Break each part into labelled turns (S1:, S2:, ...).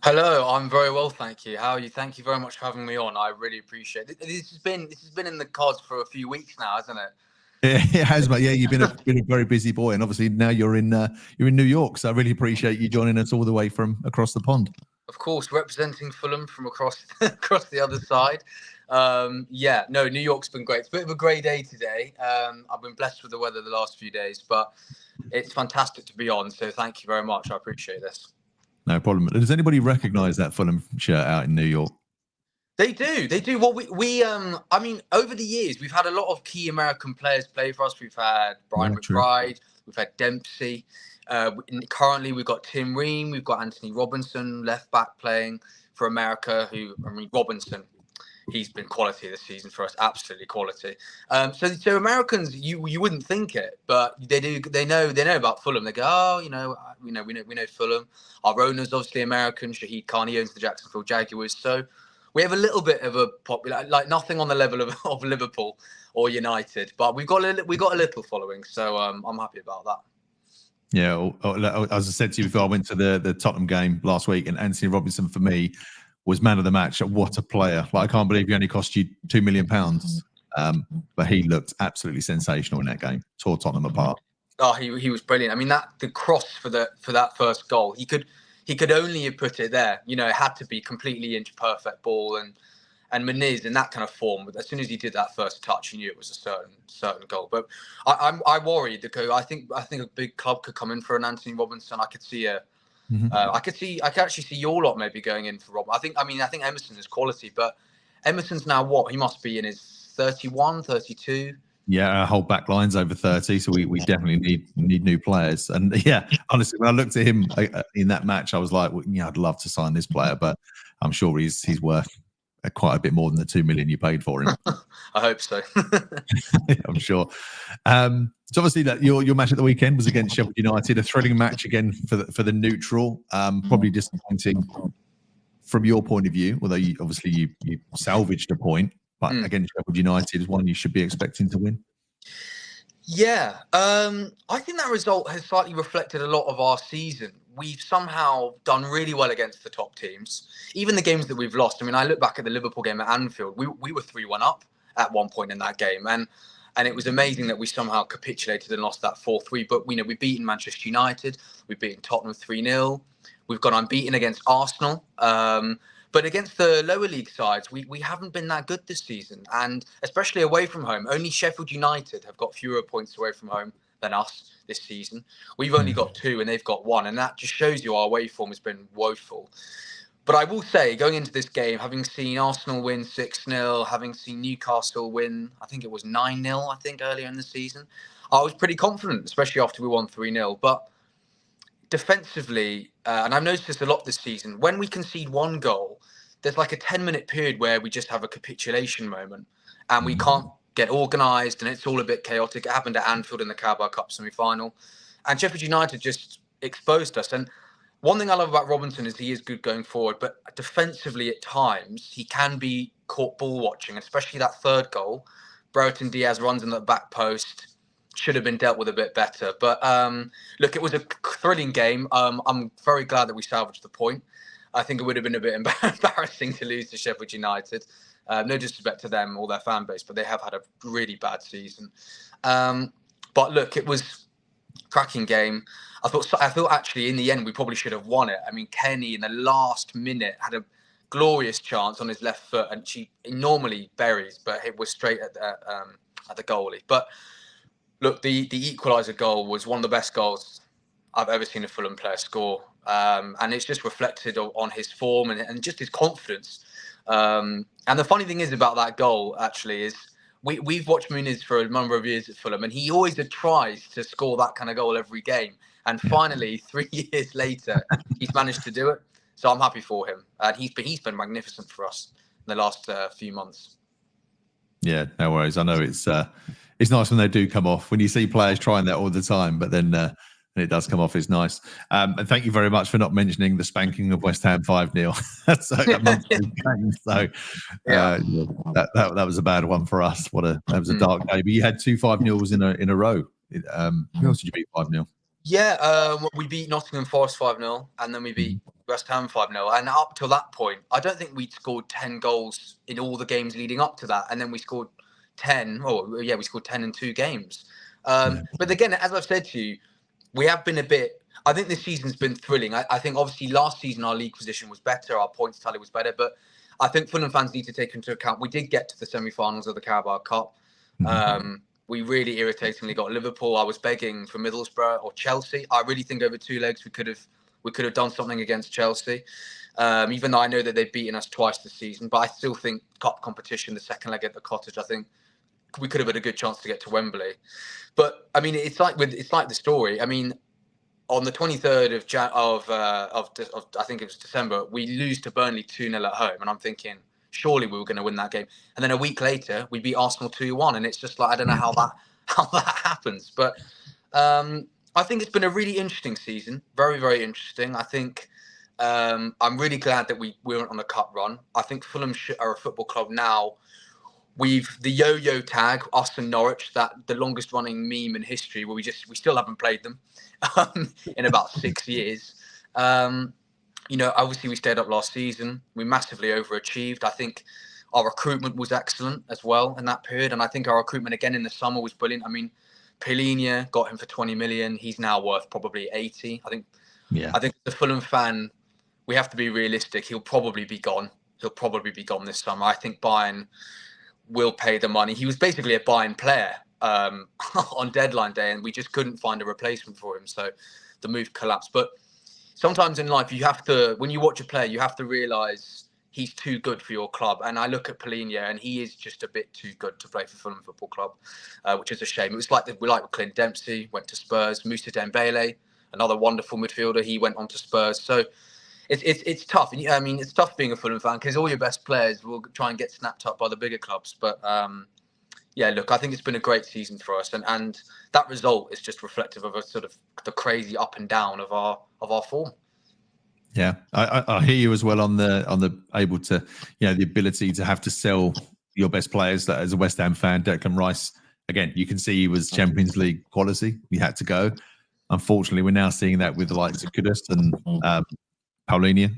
S1: Hello, I'm very well, thank you. How are you? Thank you very much for having me on. I really appreciate it. This has been in the cards for a few weeks now, hasn't it?
S2: It has, but yeah, you've been a very busy boy, and obviously now you're in New York. So I really appreciate you joining us all the way from across the pond.
S1: Of course, representing Fulham from across across the other side. Yeah, no, New York's been great. It's a bit of a grey day today. I've been blessed with the weather the last few days, but it's fantastic to be on. So thank you very much. I appreciate this.
S2: No problem. Does anybody recognise that Fulham shirt out in New York?
S1: They do. They do. Well, I mean, over the years, we've had a lot of key American players play for us. We've had Brian
S2: Yeah, true.
S1: McBride. We've had Dempsey. Currently, we've got Tim Ream. We've got Anthony Robinson, left back, playing for America. Robinson, he's been quality this season for us. Absolutely quality. So Americans, you wouldn't think it, but they do. They know about Fulham. They go, oh, we know Fulham. Our owner's obviously American. Shahid Khan, he owns the Jacksonville Jaguars. So we have a little bit of a popular, like nothing on the level of Liverpool or United, but we got a little following, so I'm happy about that.
S2: Yeah, as I said to you before, I went to the Tottenham game last week, and Anthony Robinson for me was man of the match. What a player! Like, I can't believe he only cost you £2 million, but he looked absolutely sensational in that game. Tore Tottenham apart.
S1: Oh, he was brilliant. I mean, the cross for that first goal, he could only have put it there. It had to be completely inch perfect ball, and Muniz in that kind of form. As soon as he did that first touch, he knew it was a certain goal. But I worried because I think a big club could come in for an Anthony Robinson. I could see I could actually see your lot maybe going in for Rob. I think Emerson is quality, but Emerson's now what? He must be in his 31, 32.
S2: Yeah, our whole back line's over 30, so we definitely need new players. And yeah, honestly, when I looked at him in that match, I was like, well, I'd love to sign this player, but I'm sure he's worth quite a bit more than the 2 million you paid for him.
S1: I hope so.
S2: I'm sure. So obviously that your match at the weekend was against Sheffield United, a thrilling match again for the neutral. Probably disappointing from your point of view, although you salvaged a point. But against Sheffield United is one you should be expecting to win.
S1: Yeah, I think that result has slightly reflected a lot of our season. We've somehow done really well against the top teams. Even the games that we've lost. I mean, I look back at the Liverpool game at Anfield. We were 3-1 up at one point in that game, and it was amazing that we somehow capitulated and lost that 4-3. But we've beaten Manchester United, we've beaten Tottenham 3-0. We've gone unbeaten against Arsenal. But against the lower league sides, we haven't been that good this season. And especially away from home, only Sheffield United have got fewer points away from home than us this season. We've only got 2 and they've got 1. And that just shows you our away form has been woeful. But I will say, going into this game, having seen Arsenal win 6-0, having seen Newcastle win, I think it was 9-0, earlier in the season, I was pretty confident, especially after we won 3-0. But defensively, and I've noticed this a lot this season, when we concede one goal, there's like a 10-minute period where we just have a capitulation moment and we can't get organised and it's all a bit chaotic. It happened at Anfield in the Carabao Cup semi-final. And Sheffield United just exposed us. And one thing I love about Robinson is he is good going forward, but defensively at times, he can be caught ball watching, especially that third goal. Brereton Diaz runs in the back post. Should have been dealt with a bit better. But look, it was a thrilling game. I'm very glad that we salvaged the point. I think it would have been a bit embarrassing to lose to Sheffield United. No disrespect to them or their fan base, but they have had a really bad season. But look, it was a cracking game. I thought actually in the end we probably should have won it. I mean, Kenny in the last minute had a glorious chance on his left foot, and she normally buries, but it was straight at the goalie. But look, the equaliser goal was one of the best goals I've ever seen a Fulham player score. And it's just reflected on his form and just his confidence. And the funny thing is about that goal, actually, is we've watched Muniz for a number of years at Fulham, and he always tries to score that kind of goal every game. And finally, 3 years later, he's managed to do it. So I'm happy for him. And he's been magnificent for us in the last few months.
S2: Yeah, no worries. I know it's nice when they do come off. When you see players trying that all the time, but then it does come off, it's nice. And thank you very much for not mentioning the spanking of West Ham 5-0. So that was a bad one for us. That was a dark day. But you had 2 5-0s in a row. Who else did you beat 5-0?
S1: Yeah, we beat Nottingham Forest 5-0, and then we beat
S2: Mhm.
S1: West Ham 5-0. And up till that point, I don't think we'd scored 10 goals in all the games leading up to that. And then we scored 10. Oh, yeah, we scored 10 in 2 games.
S2: Yeah.
S1: But again, as I've said to you, we have been a bit. I think this season's been thrilling. I think obviously last season our league position was better, our points tally was better, but I think Fulham fans need to take into account we did get to the semi-finals of the Carabao Cup.
S2: Mhm.
S1: We really irritatingly got Liverpool. I was begging for Middlesbrough or Chelsea. I really think over 2 legs we could have done something against Chelsea. Even though I know that they've beaten us twice this season, but I still think cup competition, the second leg at the Cottage, I think we could have had a good chance to get to Wembley. But I mean, it's like the story. I mean, on the 23rd of I think it was December, we lose to Burnley 2-0 at home, and I'm thinking surely we were going to win that game. And then a week later, we beat Arsenal 2-1, and it's just like I don't know
S2: Yeah.
S1: how that happens. But I think it's been a really interesting season, very very interesting. I think I'm really glad that we weren't on a cup run. I think Fulham are a football club now. We've the yo-yo tag, us and Norwich, that the longest running meme in history, where we still haven't played them in about 6 years. Um, obviously we stayed up last season. We massively overachieved. I think our recruitment was excellent as well in that period, and I think our recruitment again in the summer was brilliant. I mean, Pelinia got him for 20 million. He's now worth probably 80.
S2: Yeah.
S1: I think the Fulham fan, we have to be realistic. He'll probably be gone. He'll probably be gone this summer. I think Bayern will pay the money. He was basically a Bayern player on deadline day, and we just couldn't find a replacement for him. So the move collapsed. But sometimes in life, you have to, when you watch a player, you have to realise he's too good for your club. And I look at Polinia, and he is just a bit too good to play for Fulham Football Club, which is a shame. It was like with Clint Dempsey, went to Spurs. Moussa Dembele, another wonderful midfielder, he went on to Spurs. So it's tough. I mean, it's tough being a Fulham fan because all your best players will try and get snapped up by the bigger clubs. But yeah, look, I think it's been a great season for us, and that result is just reflective of a sort of the crazy up and down of our form.
S2: Yeah, I hear you as well on the able to, the ability to have to sell your best players. That as a West Ham fan, Declan Rice, again, you can see he was Champions League quality. He had to go. Unfortunately, we're now seeing that with the likes of Kudus and Paulinia,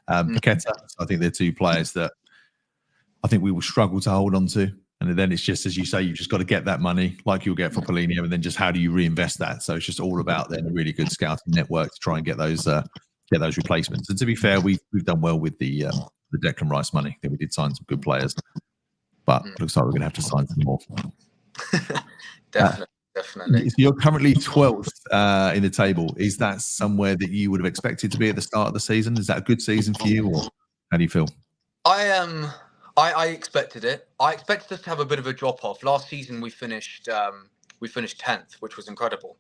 S2: Paqueta. So I think they're two players that I think we will struggle to hold on to. And then it's just, as you say, you've just got to get that money like you'll get for Paulinho, and then just how do you reinvest that? So it's just all about then a really good scouting network to try and get those replacements. And to be fair, we've done well with the Declan Rice money. I think we did sign some good players, but looks like we're going to have to sign some more.
S1: Definitely.
S2: So you're currently 12th in the table. Is that somewhere that you would have expected to be at the start of the season? Is that a good season for you, or how do you feel?
S1: I expected it. I expected us to have a bit of a drop off. Last season we finished 10th, which was incredible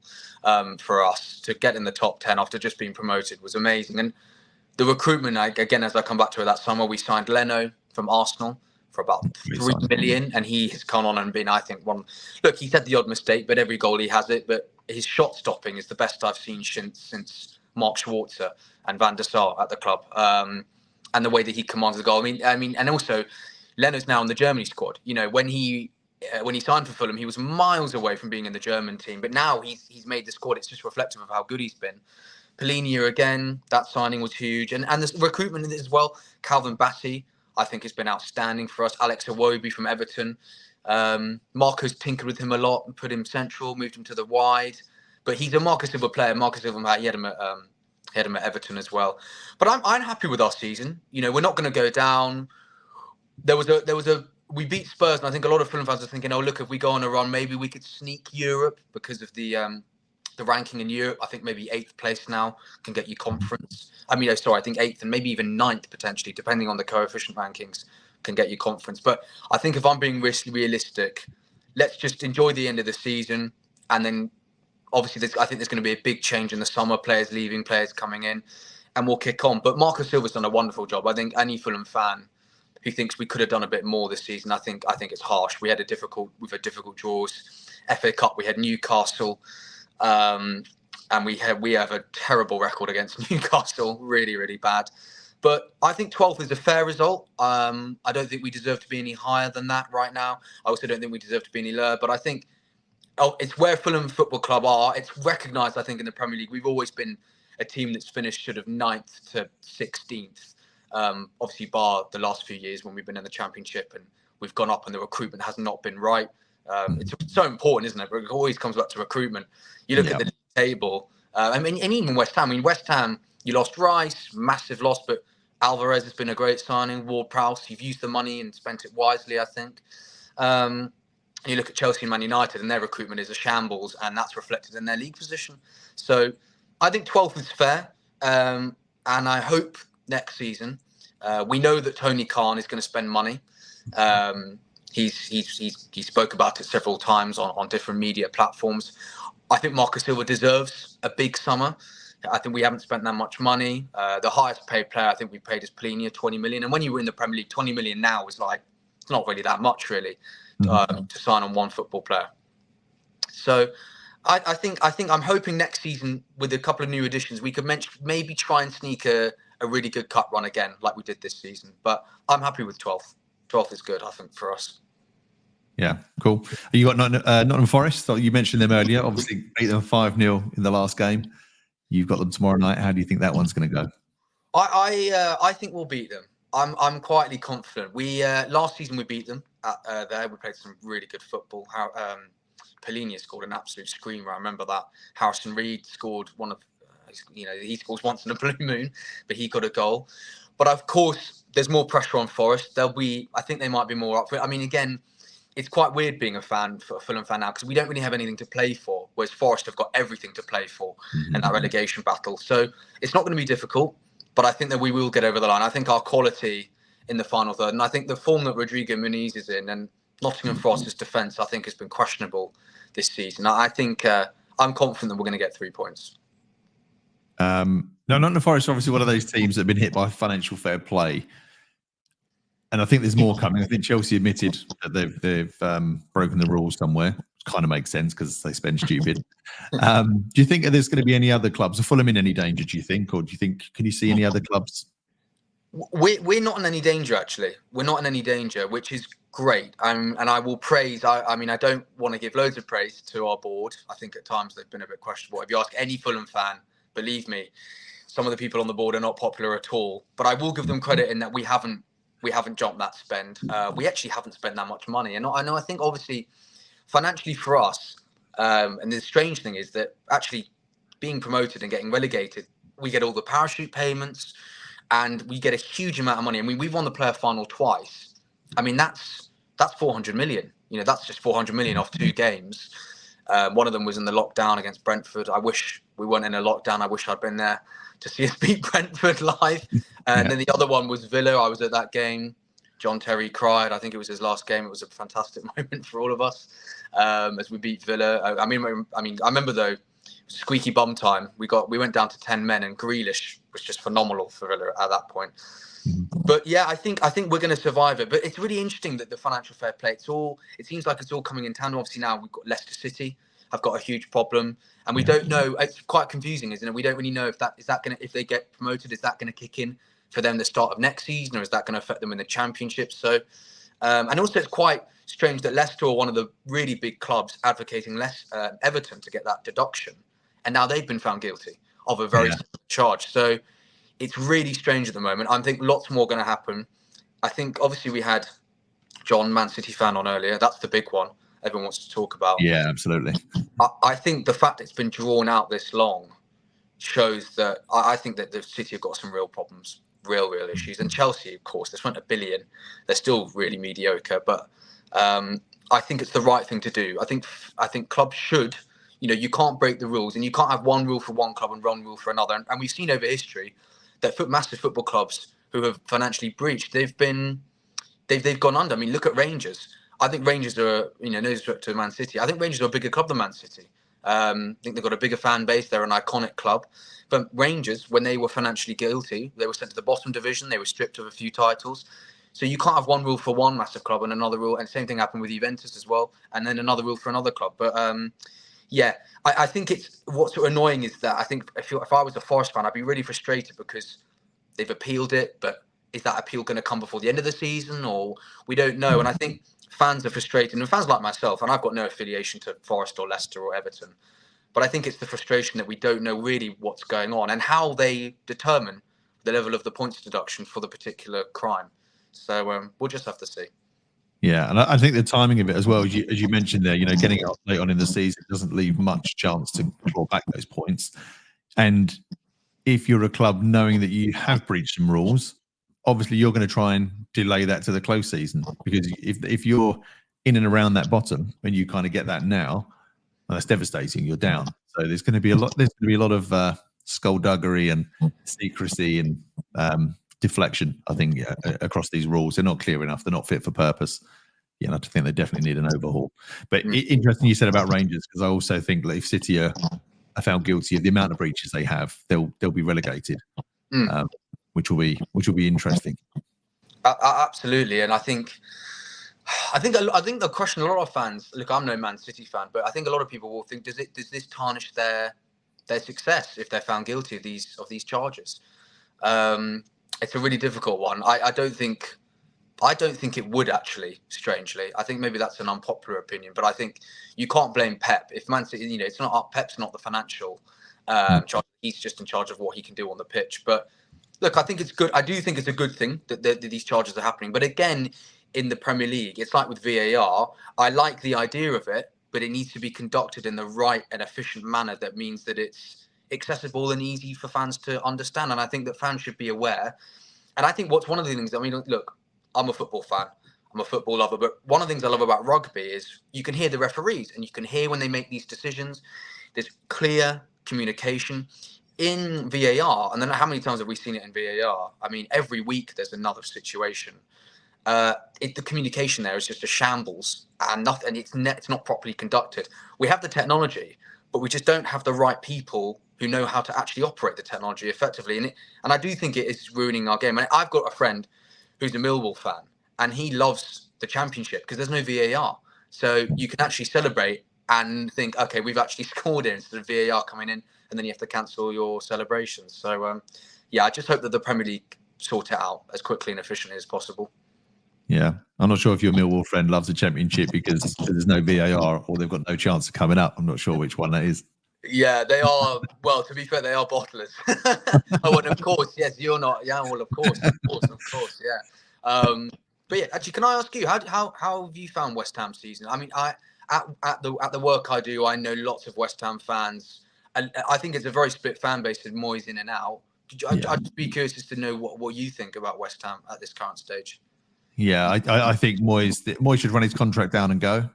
S1: for us to get in the top 10 after just being promoted was amazing. And the recruitment, again, as I come back to it, that summer we signed Leno from Arsenal for about 3 million, and he has gone on and been, I think, one. Look, he's had the odd mistake, but every goal he has it. But his shot stopping is the best I've seen since Mark Schwarzer and Van der Sar at the club. And the way that he commands the goal. I mean, and also Leno's now in the Germany squad. When he signed for Fulham, he was miles away from being in the German team, but now he's made the squad. It's just reflective of how good he's been. Polinia again, that signing was huge, and the recruitment as well. Calvin Bassey, I think, has been outstanding for us. Alex Iwobi from Everton. Marco's tinkered with him a lot and put him central, moved him to the wide, but he's a Marco Silva player. Marco Silva, he had him at Everton as well. But I'm happy with our season. We're not going to go down. We beat Spurs, and I think a lot of Fulham fans are thinking, oh, look, if we go on a run, maybe we could sneak Europe because of the ranking in Europe. I think maybe 8th place now can get you conference. I think 8th and maybe even 9th potentially, depending on the coefficient rankings, can get you conference. But I think if I'm being realistic, let's just enjoy the end of the season, and then obviously I think there's going to be a big change in the summer, players leaving, players coming in, and we'll kick on. But Marco Silva's done a wonderful job. I think any Fulham fan who thinks we could have done a bit more this season, I think it's harsh. We've had difficult draws. FA Cup, we had Newcastle, and we have a terrible record against Newcastle, really, really bad. But I think 12th is a fair result. I don't think we deserve to be any higher than that right now. I also don't think we deserve to be any lower. But I think it's where Fulham Football Club are. It's recognised, I think, in the Premier League. We've always been a team that's finished sort of 9th to 16th. Obviously, bar the last few years when we've been in the Championship and we've gone up and the recruitment has not been right. It's so important, isn't it? But it always comes back to recruitment. You look at the table. And even West Ham. I mean, West Ham, you lost Rice, massive loss, but Alvarez has been a great signing. Ward-Prowse, you've used the money and spent it wisely, I think. You look at Chelsea and Man United, and their recruitment is a shambles, and that's reflected in their league position. So I think 12th is fair, and I hope next season. We know that Tony Khan is going to spend money. He spoke about it several times on different media platforms. I think Marco Silva deserves a big summer. I think we haven't spent that much money. The highest paid player I think we paid is Plenia, 20 million. And when you were in the Premier League, 20 million now is like, it's not really that much, really, to sign on one football player. So I think I'm hoping next season with a couple of new additions, we could maybe try and sneak a really good cup run again, like we did this season. But I'm happy with 12th. 12th is good, I think, for us.
S2: Yeah, cool. You got Nottingham Forest. You mentioned them earlier. Obviously, beat them 5-0 in the last game. You've got them tomorrow night. How do you think that one's going to go?
S1: I think we'll beat them. I'm quietly confident. We last season we beat them there. We played some really good football. Polina scored an absolute screamer. I remember that. Harrison Reed scored one of, he scores once in a blue moon, but he got a goal. But of course, there's more pressure on Forest. I think they might be more up for it. I mean, again, it's quite weird being a Fulham fan now, because we don't really have anything to play for, whereas Forest have got everything to play for in that relegation battle. So it's not going to be difficult, but I think that we will get over the line. I think our quality in the final third, and I think the form that Rodrigo Muniz is in, and Nottingham Forest's defence, I think, has been questionable this season. I think I'm confident that we're going to get 3 points.
S2: No, Nottingham Forest are obviously one of those teams that have been hit by financial fair play. And I think there's more coming. I think Chelsea admitted that they've broken the rules somewhere. Which kind of makes sense because they spend stupid. Do you think there's going to be any other clubs? Are Fulham in any danger, do you think? Or do you think, can you see any other clubs?
S1: We're not in any danger, actually. We're not in any danger, which is great. And I will praise, I mean, I don't want to give loads of praise to our board. I think at times they've been a bit questionable. If you ask any Fulham fan, believe me, some of the people on the board are not popular at all. But I will give them credit in that we haven't jumped that spend. We actually haven't spent that much money. And I think obviously financially for us, and the strange thing is that actually being promoted and getting relegated, we get all the parachute payments and we get a huge amount of money. I mean, we've won the player final twice. I mean, that's 400 million. That's just 400 million off 2 games. One of them was in the lockdown against Brentford. I wish we weren't in a lockdown. I wish I'd been there to see us beat Brentford live. And then the other one was Villa. I was at that game. John Terry cried. I think it was his last game. It was a fantastic moment for all of us as we beat Villa. I mean, I remember though, it was squeaky bum time. We went down to 10 men, and Grealish was just phenomenal for Villa at that point. But yeah, I think we're going to survive it. But it's really interesting that the financial fair play. It seems like it's all coming in tandem. Obviously now we've got Leicester City have got a huge problem, and we don't know. It's quite confusing, isn't it? We don't really know if they get promoted, is that going to kick in for them the start of next season, or is that going to affect them in the Championship? So, and also it's quite strange that Leicester are one of the really big clubs advocating Everton to get that deduction, and now they've been found guilty of a very similar charge. So it's really strange at the moment. I think lots more going to happen. I think obviously we had John, Man City fan, on earlier. That's the big one everyone wants to talk about.
S2: Yeah, absolutely.
S1: I think the fact it's been drawn out this long shows that I think that the City have got some real problems, real issues. And Chelsea, of course, they spent $1 billion. They're still really mediocre, but I think it's the right thing to do. I think clubs should, you can't break the rules, and you can't have one rule for one club and one rule for another. And we've seen over history that massive football clubs who have financially breached, they've gone under. I mean, look at Rangers. I think Rangers are, no disrespect to Man City, I think Rangers are a bigger club than Man City. I think they've got a bigger fan base. They're an iconic club. But Rangers, when they were financially guilty, they were sent to the bottom division. They were stripped of a few titles. So you can't have one rule for one massive club and another rule. And same thing happened with Juventus as well. And then another rule for another club. But I think what's sort of annoying is that I think if I was a Forest fan, I'd be really frustrated because they've appealed it. But is that appeal going to come before the end of the season, or we don't know? And I think fans are frustrated, and fans like myself, and I've got no affiliation to Forest or Leicester or Everton, but I think it's the frustration that we don't know really what's going on and how they determine the level of the points deduction for the particular crime. So we'll just have to see.
S2: Yeah, and I think the timing of it as well, as you mentioned there, getting it up late on in the season doesn't leave much chance to claw back those points. And if you're a club knowing that you have breached some rules, obviously you're going to try and delay that to the close season, because if you're in and around that bottom and you kind of get that now, well, that's devastating. You're down. So there's going to be a lot of skullduggery and secrecy and deflection, I think, across these rules. They're not clear enough. They're not fit for purpose. I think they definitely need an overhaul. But interesting you said about Rangers, because I also think that if City are found guilty of the amount of breaches they have, they'll be relegated, which will be interesting.
S1: Absolutely, and I think the question a lot of fans, look, I'm no Man City fan, but I think a lot of people will think, does this tarnish their success if they're found guilty of these charges? It's a really difficult one. I don't think it would, actually, strangely. I think maybe that's an unpopular opinion, but I think you can't blame Pep. If Man City, it's not Pep's not the financial charge. He's just in charge of what he can do on the pitch. But look, I think it's good. I do think it's a good thing that these charges are happening. But again, in the Premier League, it's like with VAR. I like the idea of it, but it needs to be conducted in the right and efficient manner. That means that it's accessible and easy for fans to understand. And I think that fans should be aware. And I think what's one of the things, look, I'm a football fan. I'm a football lover. But one of the things I love about rugby is you can hear the referees and you can hear when they make these decisions. There's clear communication. In VAR, and then how many times have we seen it in VAR? Every week there's another situation. The communication there is just a shambles, and it's not properly conducted. We have the technology, but we just don't have the right people who know how to actually operate the technology effectively. And I do think it is ruining our game. I've got a friend who's a Millwall fan, and he loves the Championship because there's no VAR. So you can actually celebrate and think, okay, we've actually scored it, instead of VAR coming in, and then you have to cancel your celebrations. So, I just hope that the Premier League sort it out as quickly and efficiently as possible.
S2: Yeah, I'm not sure if your Millwall friend loves the Championship because there's no VAR, or they've got no chance of coming up. I'm not sure which one that is.
S1: Yeah, they are. Well, to be fair, they are bottlers. Oh, and of course, yes, you're not. Yeah, well, of course, yeah. But yeah, actually, can I ask you, how have you found West Ham season? At the work I do, I know lots of West Ham fans, and I think it's a very split fan base with Moyes in and out. I'd just be curious as to know what you think about West Ham at this current stage.
S2: Yeah, I think Moyes should run his contract down and go.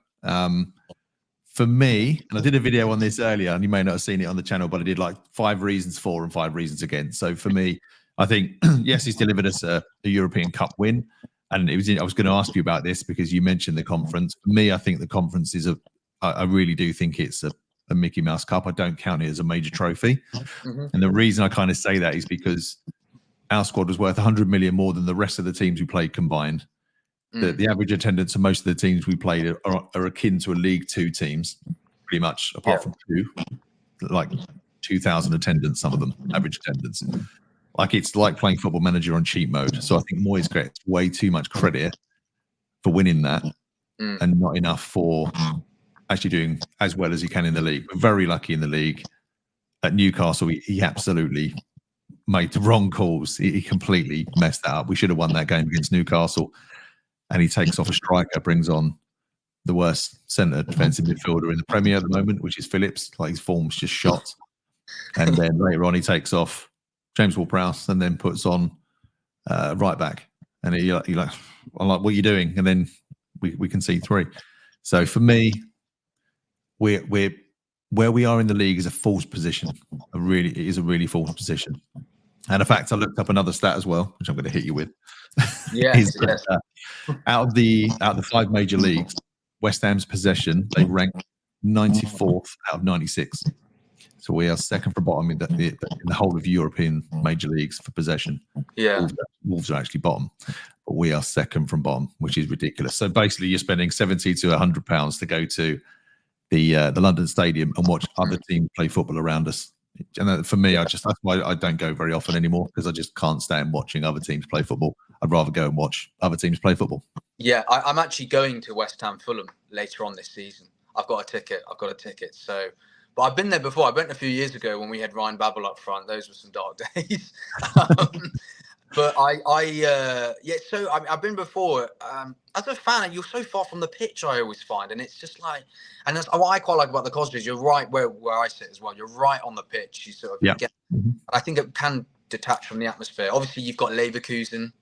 S2: For me, and I did a video on this earlier, and you may not have seen it on the channel, but I did like 5 reasons for and 5 reasons against. So for me, I think, yes, he's delivered us a European Cup win. And I was going to ask you about this because you mentioned the conference. For me, I think the conference I really do think it's a Mickey Mouse Cup. I don't count it as a major trophy. Mm-hmm. And the reason I kind of say that is because our squad was worth 100 million more than the rest of the teams we played combined. The average attendance of most of the teams we played are akin to a League Two teams, pretty much, apart from 2, like 2,000 attendance, some of them, average attendance. Like, it's like playing Football Manager on cheat mode. So I think Moyes gets way too much credit for winning that and not enough for actually doing as well as he can in the league. We're very lucky in the league. At Newcastle, he absolutely made the wrong calls. He completely messed that up. We should have won that game against Newcastle. And he takes off a striker, brings on the worst centre defensive midfielder in the Premier at the moment, which is Phillips. Like, his form's just shot. And then later on, he takes off James Ward-Prowse and then puts on right back. And you're like, I'm like, what are you doing? And then we can see 3. So for me, we're where we are in the league is a false position. It is a really false position. And in fact, I looked up another stat as well, which I'm going to hit you with.
S1: Yes.
S2: Out of the 5 major leagues, West Ham's possession, they rank 94th out of 96. So we are second from bottom in the whole of European major leagues for possession.
S1: Yeah,
S2: Wolves are actually bottom, but we are second from bottom, which is ridiculous. So basically, you're spending £70 to £100 to go to the London Stadium and watch other teams play football around us. And for me, that's why I don't go very often anymore, because I just can't stand watching other teams play football. I'd rather go and watch other teams play football.
S1: Yeah, I'm actually going to West Ham Fulham later on this season. I've got a ticket. So, but I've been there before. I went a few years ago when we had Ryan Babel up front. Those were some dark days. But yeah. So I've been before. As a fan, you're so far from the pitch. I always find, and it's just like, and that's what I quite like about the Cosmos. You're right where I sit as well. You're right on the pitch. You sort of
S2: Yeah.
S1: get. I think it can detach from the atmosphere. Obviously, you've got Leverkusen.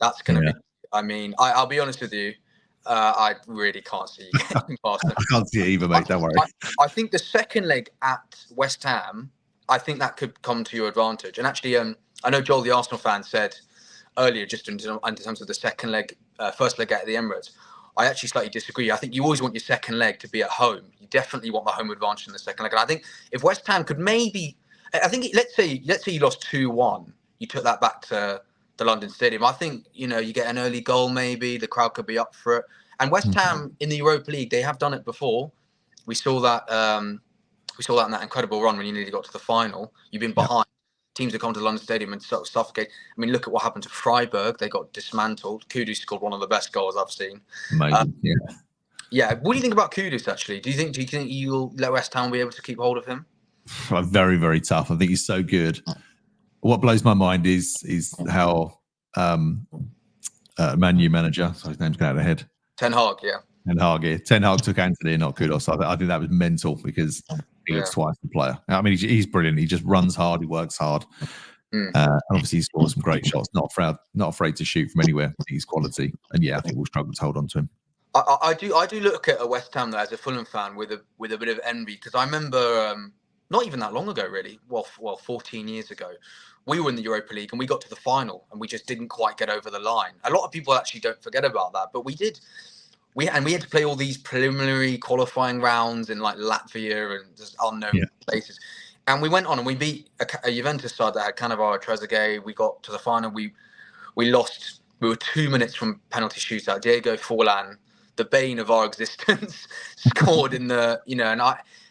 S1: That's going to be. I mean, I'll be honest with you. I really can't see you getting past them.
S2: I can't see it either, mate. Don't worry.
S1: I think the second leg at West Ham, I think that could come to your advantage. And actually, I know Joel, the Arsenal fan, said earlier, just in terms of the second leg, first leg at the Emirates, I actually slightly disagree. I think you always want your second leg to be at home. You definitely want the home advantage in the second leg. And I think if West Ham could maybe, I think let's say you lost 2-1, you took that back to the London Stadium. I think, you get an early goal maybe, the crowd could be up for it. And West Ham in the Europa League, they have done it before. We saw that in that incredible run when you nearly got to the final. You've been behind. Teams have come to the London Stadium and sort of suffocate. I mean, look at what happened to Freiburg. They got dismantled. Kudus scored one of the best goals I've seen.
S2: Amazing.
S1: Yeah. What do you think about Kudus, actually? Do you think you'll let West Ham be able to keep hold of him?
S2: Very, very tough. I think he's so good. What blows my mind is how Man U manager, so his name's going out of the head.
S1: Ten Hag, yeah.
S2: Ten Hag took Anthony and not Kudos. I think that was mental because he looks twice the player. I mean, he's brilliant. He just runs hard. He works hard. Obviously, he scores some great shots. Not afraid to shoot from anywhere. He's quality. And yeah, I think we'll struggle to hold on to him.
S1: I do look at a West Ham though, as a Fulham fan with a bit of envy, because I remember not even that long ago, really. Well, 14 years ago, we were in the Europa League and we got to the final and we just didn't quite get over the line. A lot of people actually don't forget about that, but we did. We had to play all these preliminary qualifying rounds in like Latvia and just unknown places. And we went on and we beat a Juventus side that had Cannavaro, Trezeguet. We got to the final. We lost. We were 2 minutes from penalty shootout. Diego Forlan, the bane of our existence, scored in the,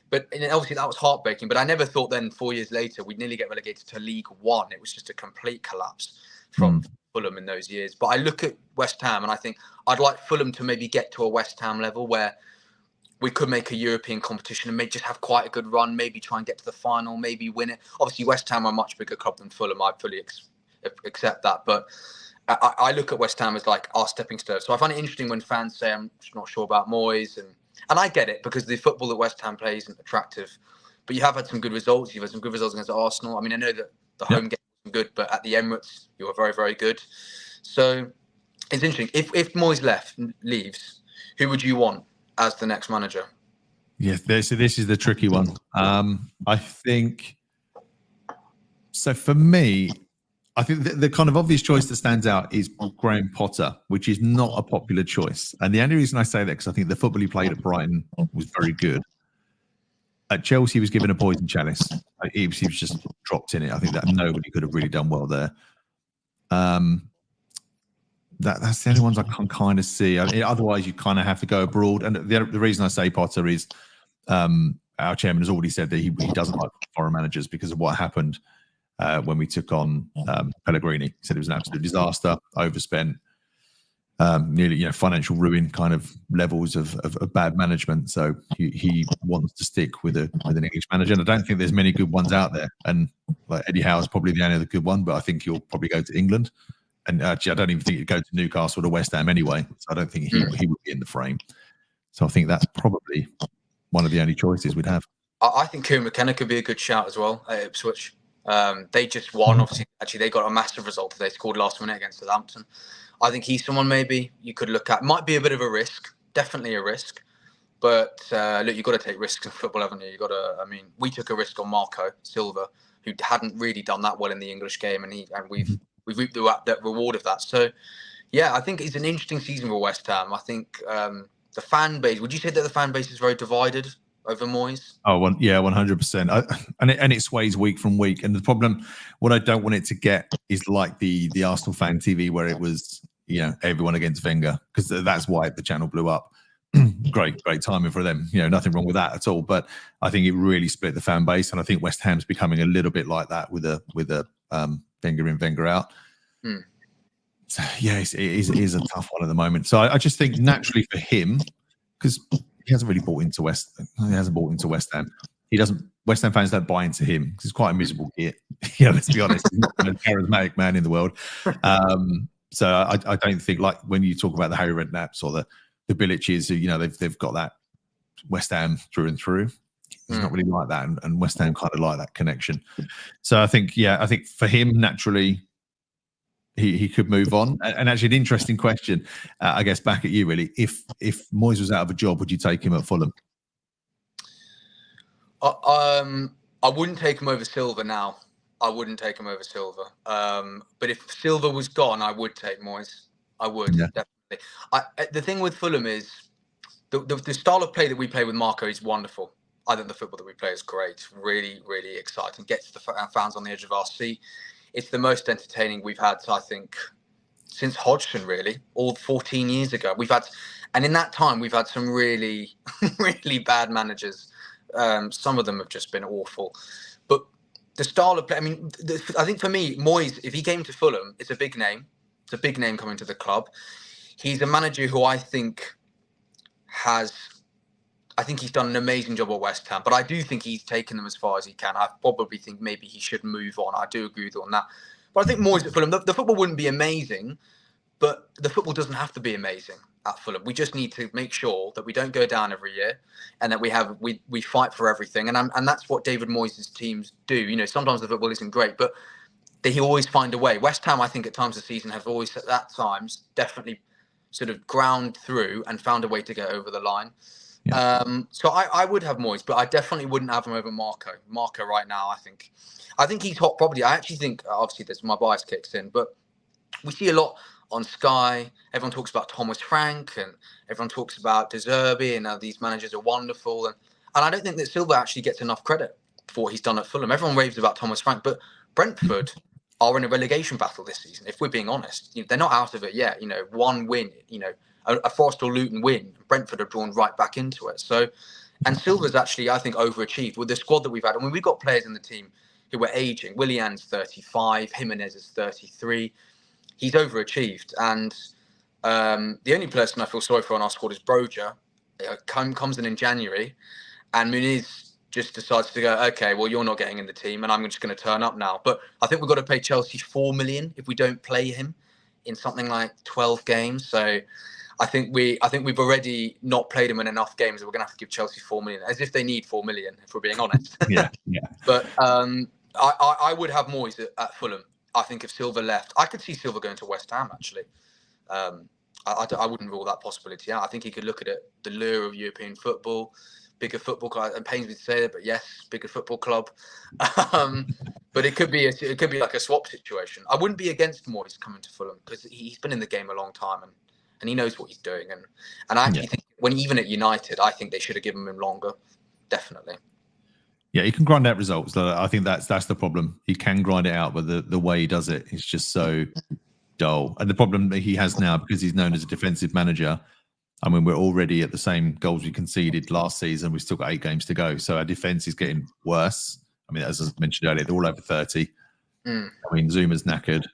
S1: but obviously that was heartbreaking. But I never thought then 4 years later we'd nearly get relegated to League One. It was just a complete collapse from Fulham in those years. But I look at West Ham and I think I'd like Fulham to maybe get to a West Ham level where we could make a European competition and maybe just have quite a good run, maybe try and get to the final, maybe win it. Obviously, West Ham are a much bigger club than Fulham. I fully accept that. But I look at West Ham as like our stepping stone. So I find it interesting when fans say, I'm not sure about Moyes. And I get it because the football that West Ham plays isn't attractive. But you have had some good results. You've had some good results against Arsenal. I mean, I know that the home game wasn't good, but at the Emirates, you were very, very good. So it's interesting. If Moyes leaves, who would you want as the next manager?
S2: Yeah, this is the tricky one. I think so. For me, I think the kind of obvious choice that stands out is Graham Potter, which is not a popular choice. And the only reason I say that because I think the football he played at Brighton was very good. At Chelsea, he was given a poison chalice. He was just dropped in it. I think that nobody could have really done well there. That's the only ones I can kind of see. I mean, otherwise, you kind of have to go abroad. And the reason I say Potter is our chairman has already said that he doesn't like foreign managers because of what happened when we took on Pellegrini. He said it was an absolute disaster, overspent, nearly financial ruin kind of levels of bad management. So he wants to stick with an English manager. And I don't think there's many good ones out there. And like Eddie Howe is probably the only other good one, but I think he'll probably go to England. And actually, I don't even think he'd go to Newcastle or West Ham anyway. So I don't think he would be in the frame. So I think that's probably one of the only choices we'd have.
S1: I think Kieran McKenna could be a good shout as well at Ipswich. They just won. Obviously, actually, they got a massive result today. Scored last minute against Southampton. I think he's someone maybe you could look at. Might be a bit of a risk. Definitely a risk. But look, you've got to take risks in football, haven't you? You've got to. I mean, we took a risk on Marco Silva, who hadn't really done that well in the English game, and we've reaped the reward of that. So, yeah, I think it's an interesting season for West Ham. I think the fan base. Would you say that the fan base is very divided over Moyes?
S2: Oh, yeah, 100%. And it sways week from week. And the problem, what I don't want it to get is like the Arsenal fan TV where it was, everyone against Wenger, because that's why the channel blew up. Great timing for them. Nothing wrong with that at all. But I think it really split the fan base, and I think West Ham's becoming a little bit like that with a Wenger in, Wenger out. Yeah, it is a tough one at the moment. So I just think naturally for him, because he hasn't really bought into West Ham. He doesn't. West Ham fans don't buy into him because he's quite a miserable git. Yeah, let's be honest. He's not the most charismatic man in the world. So I don't think, like when you talk about the Harry Redknapps or the Billiches, who they've got that West Ham through and through. He's not really like that, and West Ham kind of like that connection. So I think for him naturally, he could move on. And actually, an interesting question, I guess, back at you really. If Moyes was out of a job, would you take him at Fulham?
S1: I wouldn't take him over Silva now. I wouldn't take him over Silva. But if Silva was gone, I would take Moyes. I would, definitely. The thing with Fulham is the style of play that we play with Marco is wonderful. I think the football that we play is great. Really, really exciting. Gets the fans on the edge of our seat. It's the most entertaining we've had, I think, since Hodgson, really, all 14 years ago. And in that time, we've had some really, really bad managers. Some of them have just been awful. But the style of play, I think for me, Moyes, if he came to Fulham, it's a big name. It's a big name coming to the club. He's a manager who I think he's done an amazing job at West Ham, but I do think he's taken them as far as he can. I probably think maybe he should move on. I do agree with you on that. But I think Moyes at Fulham, the football wouldn't be amazing, but the football doesn't have to be amazing at Fulham. We just need to make sure that we don't go down every year and that we fight for everything. And that's what David Moyes' teams do. Sometimes the football isn't great, but he always find a way. West Ham, I think, at times of the season have always, at times, definitely sort of ground through and found a way to get over the line. Yeah. So I would have Moyes, but I definitely wouldn't have him over Marco. Marco right now, I think he's hot property. I actually think, obviously, my bias kicks in, but we see a lot on Sky. Everyone talks about Thomas Frank, and everyone talks about De Zerbi, and these managers are wonderful. And I don't think that Silva actually gets enough credit for what he's done at Fulham. Everyone raves about Thomas Frank, but Brentford are in a relegation battle this season. If we're being honest, they're not out of it yet. One win, a Forest or Luton win, Brentford are drawn right back into it. So, and Silva's actually, I think, overachieved with the squad that we've had. I mean, we've got players in the team who are aging. Willian's 35, Jimenez is 33. He's overachieved. And the only person I feel sorry for on our squad is Broja. Comes in January, and Muniz just decides to go, okay, well, you're not getting in the team, and I'm just going to turn up now. But I think we've got to pay Chelsea $4 million if we don't play him in something like 12 games. So I think we've already not played him in enough games. We're going to have to give Chelsea $4 million, as if they need $4 million, if we're being honest.
S2: Yeah.
S1: But I would have Moyes at Fulham. I think if Silva left, I could see Silva going to West Ham, actually. I wouldn't rule that possibility out. I think he could look at it, the lure of European football, bigger football club. It pains me to say that, but yes, bigger football club. But it could be like a swap situation. I wouldn't be against Moyes coming to Fulham because he's been in the game a long time and he knows what he's doing. And I actually think even at United, I think they should have given him longer. Definitely.
S2: Yeah, he can grind out results. I think that's the problem. He can grind it out, but the way he does it is just so dull. And the problem that he has now, because he's known as a defensive manager, I mean, we're already at the same goals we conceded last season. We've still got 8 games to go. So our defence is getting worse. I mean, as I mentioned earlier, they're all over 30. I mean, Zuma's knackered.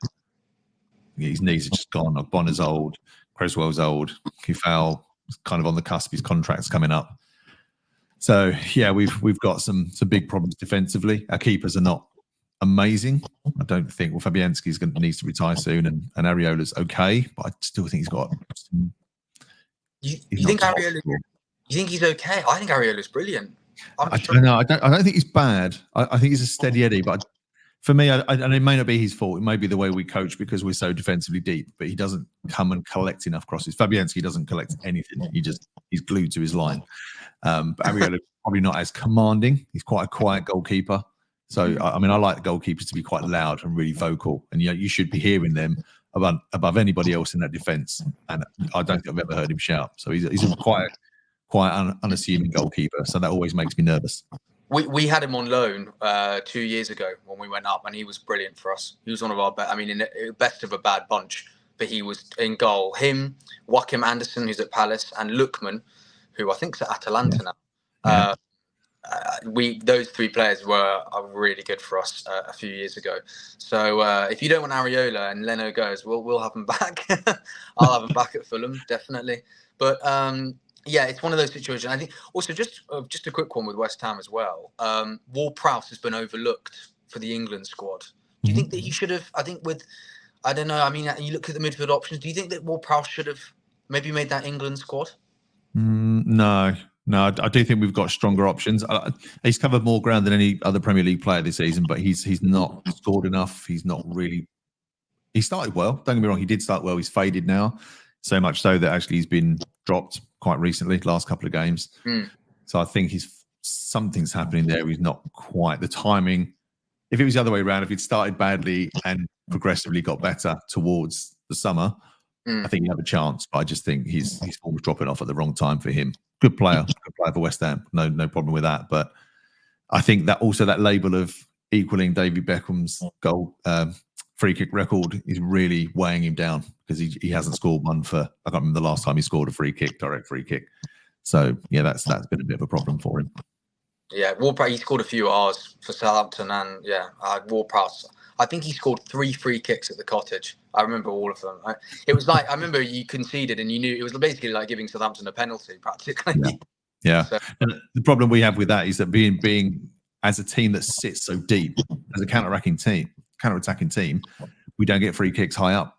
S2: His knees are just gone. Bonner's old. Creswell's old. Kufal is kind of on the cusp. His contract's coming up. So, yeah, we've got some big problems defensively. Our keepers are not amazing. I don't think. Well, Fabianski's needs to retire soon, and Areola's okay, but I still think he's got some.
S1: You think Areola? You think he's okay? I think Areola's brilliant.
S2: I don't know. I don't think he's bad. I think he's a steady Eddie, but for me, and it may not be his fault. It may be the way we coach because we're so defensively deep. But he doesn't come and collect enough crosses. Fabianski doesn't collect anything. He's glued to his line. But Areola probably not as commanding. He's quite a quiet goalkeeper. So I mean, I like the goalkeepers to be quite loud and really vocal, and you should be hearing them above anybody else in that defence. And I don't think I've ever heard him shout. So he's a quite unassuming goalkeeper. So that always makes me nervous.
S1: We had him on loan 2 years ago when we went up, and he was brilliant for us. He was one of our best. I mean, in the best of a bad bunch, but he was in goal. Him, Joachim Andersen, who's at Palace, and Lookman, who I think's at Atalanta now. those three players are really good for us a few years ago. So if you don't want Areola and Leno goes, we'll have them back. I'll have them back at Fulham, definitely. But yeah, it's one of those situations. I think also just a quick one with West Ham as well. Ward-Prowse has been overlooked for the England squad. Do you think that he should have? I don't know. I mean, you look at the midfield options. Do you think that Ward-Prowse should have maybe made that England squad?
S2: No, I do think we've got stronger options. He's covered more ground than any other Premier League player this season, but he's not scored enough. He's not really. He started well. Don't get me wrong. He did start well. He's faded now, so much so that actually he's been dropped quite recently, last couple of games. So I think something's happening there. He's not quite the timing. If it was the other way around, if he'd started badly and progressively got better towards the summer, I think he'd have a chance. But I just think his form was dropping off at the wrong time for him. Good player for West Ham. No problem with that. But I think that also that label of equaling David Beckham's goal free kick record is really weighing him down because he hasn't scored one for, I can't remember the last time he scored a direct free kick. So yeah, that's been a bit of a problem for him.
S1: Yeah, Ward-Prowse, he scored a few R's for Southampton, and Ward-Prowse. I think he scored 3 free kicks at the Cottage. I remember all of them. It was like, I remember you conceded and you knew it was basically like giving Southampton a penalty practically.
S2: Yeah.
S1: So,
S2: and the problem we have with that is that being as a team that sits so deep, as a counter-attacking team, we don't get free kicks high up.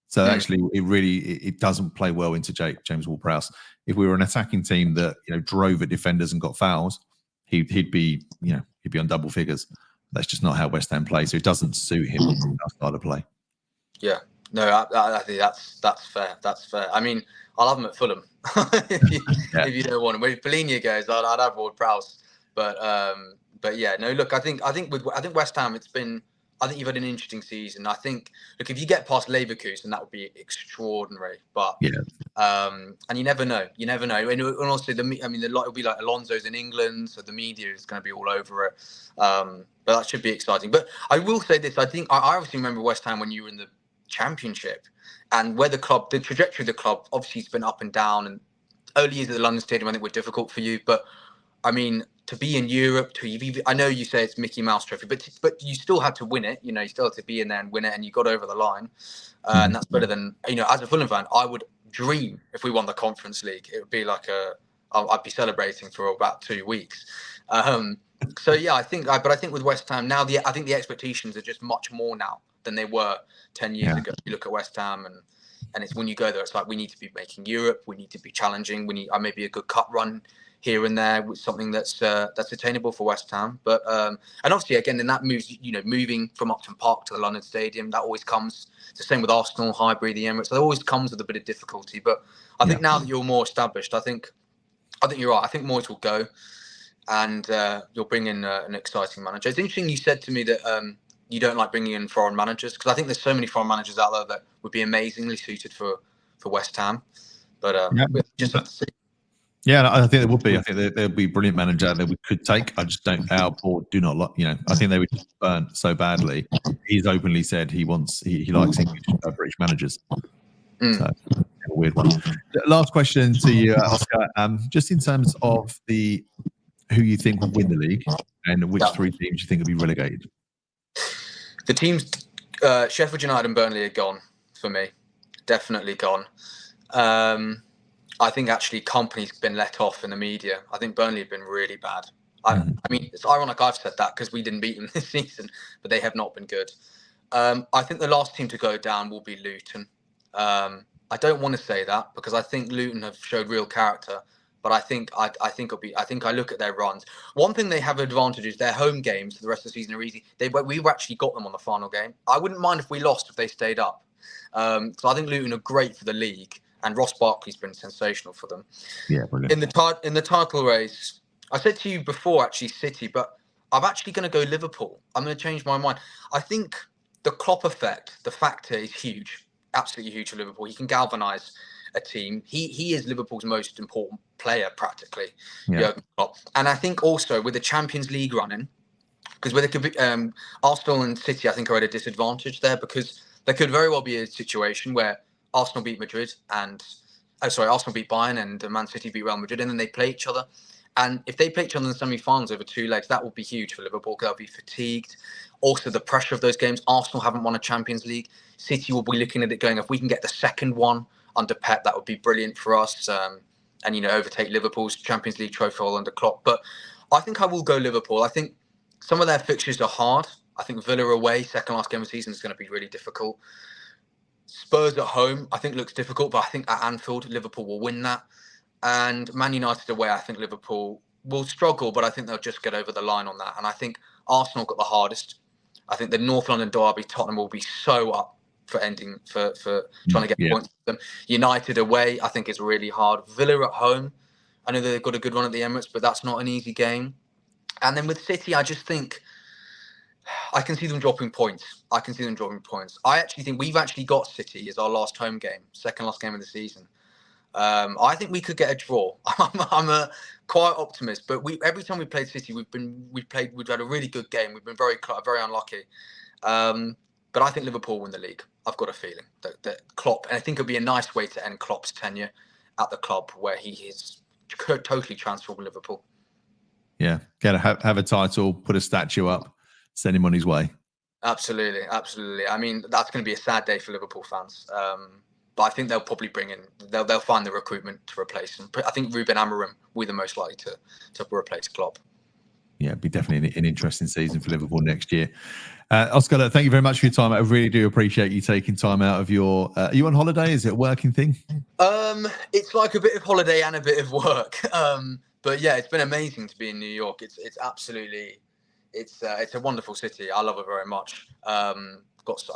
S2: So actually, it doesn't play well into James Ward-Prowse. If we were an attacking team that drove at defenders and got fouls, he'd be on double figures. That's just not how West Ham play. So it doesn't suit him our style of play.
S1: Yeah, no, I think that's fair. That's fair. I mean, I'll have him at Fulham if you don't want him. When Fellaini goes, I'd have Ward-Prowse. But yeah, no. Look, I think West Ham. I think you've had an interesting season. I think, look, if you get past Leverkusen, that would be extraordinary. But and you never know. And also, the lot will be like Alonso's in England, so the media is going to be all over it. But that should be exciting. But I will say this: I think I obviously remember West Ham when you were in the Championship, and where the trajectory of the club, obviously it's been up and down. And early years at the London Stadium, I think were difficult for you, but I mean, to be in Europe, I know you say it's Mickey Mouse Trophy, but you still had to win it. You still had to be in there and win it, and you got over the line. And that's better than, as a Fulham fan, I would dream if we won the Conference League. It would be like I'd be celebrating for about 2 weeks. So yeah, I think with West Ham now, I think the expectations are just much more now than they were 10 years ago. You look at West Ham and it's when you go there, it's like we need to be making Europe, we need to be challenging, we need maybe a good cup run here and there with something that's attainable for West Ham. But and obviously again, then that moves, moving from Upton Park to the London Stadium, that always comes. It's the same with Arsenal, Highbury, the Emirates. That always comes with a bit of difficulty. But I think now that you're more established, I think you're right. I think Moyes will go, and you'll bring in an exciting manager. It's interesting you said to me that you don't like bringing in foreign managers, because I think there's so many foreign managers out there that would be amazingly suited for West Ham. But we just have to see.
S2: Yeah, I think there would be. I think there'll be a brilliant manager that we could take. I just don't. Our board do not like. I think they would just burn so badly. He's openly said he likes English British managers. So a weird one. Last question to you, Oscar. Just in terms of who you think will win the league and which 3 teams you think will be relegated.
S1: The teams, Sheffield United and Burnley are gone for me. Definitely gone. I think actually Company's been let off in the media. I think Burnley have been really bad. I mean, it's ironic I've said that because we didn't beat them this season, but they have not been good. I think the last team to go down will be Luton. I don't want to say that because I think Luton have showed real character, but I think I look at their runs. One thing they have an advantage is their home games for the rest of the season are easy. We've actually got them on the final game. I wouldn't mind if we lost if they stayed up. So I think Luton are great for the league. And Ross Barkley's been sensational for them. Yeah, brilliant. In the title race, I said to you before, actually City, but I'm actually going to go Liverpool. I'm going to change my mind. I think the Klopp effect, the factor is huge, absolutely huge for Liverpool. He can galvanise a team. He is Liverpool's most important player, practically. Jurgen Klopp. And I think also with the Champions League running, because with Arsenal and City, I think are at a disadvantage there, because there could very well be a situation where Arsenal beat Madrid Arsenal beat Bayern and Man City beat Real Madrid, and then they play each other. And if they play each other in the semi-finals over 2 legs, that would be huge for Liverpool. They'll be fatigued. Also, the pressure of those games. Arsenal haven't won a Champions League. City will be looking at it going, if we can get the second one under Pep, that would be brilliant for us. And, overtake Liverpool's Champions League trophy under Klopp. But I think I will go Liverpool. I think some of their fixtures are hard. I think Villa away, second last game of the season, is going to be really difficult. Spurs at home, I think looks difficult, but I think at Anfield, Liverpool will win that. And Man United away, I think Liverpool will struggle, but I think they'll just get over the line on that. And I think Arsenal got the hardest. I think the North London derby, Tottenham will be so up for trying to get points with them. United away, I think is really hard. Villa at home, I know they've got a good run at the Emirates, but that's not an easy game. And then with City, I just think I can see them dropping points. I actually think we've actually got City as our last home game, second last game of the season. I think we could get a draw. I'm a quiet optimist, but every time we played City, we've had a really good game. We've been very unlucky. But I think Liverpool win the league. I've got a feeling that Klopp, and I think it'll be a nice way to end Klopp's tenure at the club, where he is totally transformed Liverpool.
S2: Yeah, have a title, put a statue up, send him on his way.
S1: Absolutely. I mean, that's going to be a sad day for Liverpool fans. But I think they'll probably they'll find the recruitment to replace him. I think Ruben Amorim will be the most likely to replace Klopp.
S2: Yeah, it'd be definitely an interesting season for Liverpool next year. Oscar, thank you very much for your time. I really do appreciate you taking time out of your... are you on holiday? Is it a working thing?
S1: It's like a bit of holiday and a bit of work. But yeah, it's been amazing to be in New York. It's absolutely... It's a wonderful city. I love it very much. I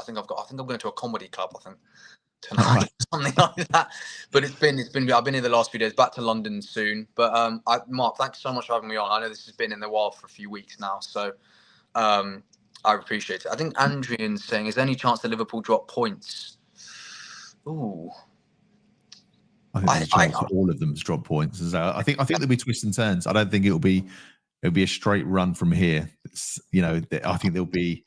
S1: think I'm going to a comedy club, I think, tonight, something like that. But it's been. I've been here the last few days. Back to London soon. But Mark, thanks so much for having me on. I know this has been in the wild for a few weeks now, so I appreciate it. I think Adrian's saying, is there any chance that Liverpool drop points? Ooh.
S2: I think there's a chance for all of them to drop points. I think there'll be twists and turns. I don't think it'll be a straight run from here. I think there'll be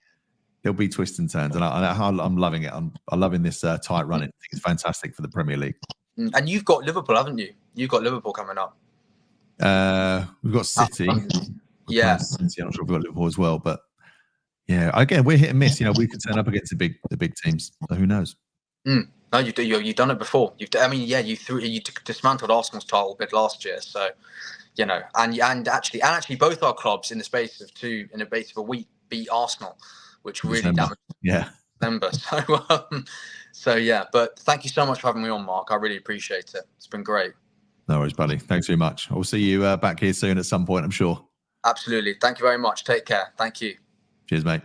S2: twists and turns, and I'm loving it. I'm loving this tight running. I think it's fantastic for the Premier League.
S1: And you've got Liverpool, haven't you? You've got Liverpool coming up.
S2: We've got City.
S1: Yeah.
S2: City. I'm not sure we've got Liverpool as well, but yeah, again, we're hit and miss. We could turn up against the big teams. So who knows?
S1: No, you do. You've done it before. You dismantled Arsenal's title bid last year. So, and actually, both our clubs in the space of a week beat Arsenal, which really damaged December. So yeah. But thank you so much for having me on, Mark. I really appreciate it. It's been great.
S2: No worries, buddy. Thanks very much. I'll see you back here soon at some point, I'm sure.
S1: Absolutely. Thank you very much. Take care. Thank you.
S2: Cheers, mate.